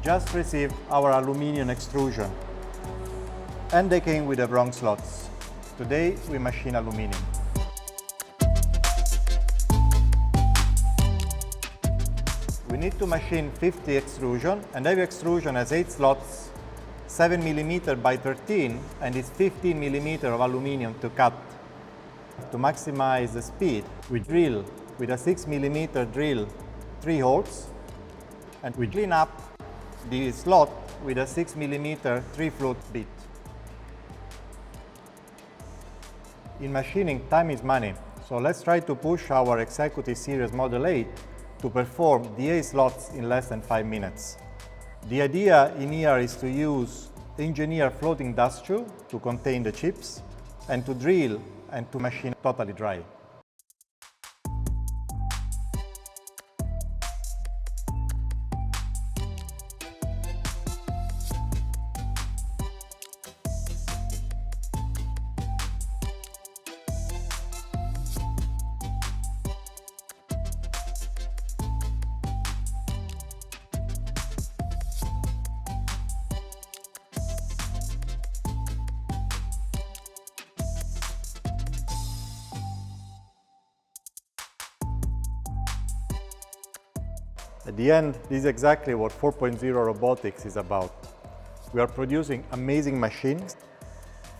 just received our aluminum extrusion and they came with the wrong slots. Today we machine aluminum. We need to machine 50 extrusion, and every extrusion has 8 slots, 7 mm by 13, and it's 15 mm of aluminum to cut. To maximize the speed, we drill with a 6 mm drill 3 holes, and we clean up the slot with a 6 mm 3-flute bit. In machining, time is money, so let's try to push our Executive Series Model 8 to perform the 8 slots in less than 5 minutes. The idea in here is to use engineered floating dust tube to contain the chips and to drill and to machine totally dry. At the end, this is exactly what 4.0 robotics is about. We are producing amazing machines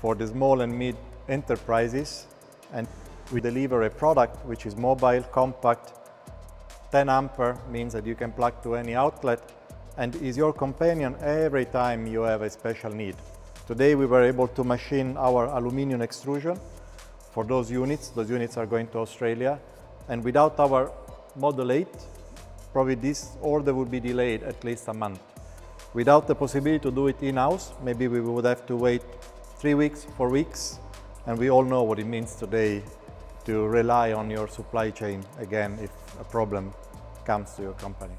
for the small and mid enterprises, and we deliver a product which is mobile, compact, 10 ampere, means that you can plug to any outlet, and is your companion every time you have a special need. Today we were able to machine our aluminum extrusion for those units. Those units are going to Australia, and without our Model 8, probably this order would be delayed at least a month. Without the possibility to do it in-house, maybe we would have to wait 3 weeks, 4 weeks, and we all know what it means today to rely on your supply chain again if a problem comes to your company.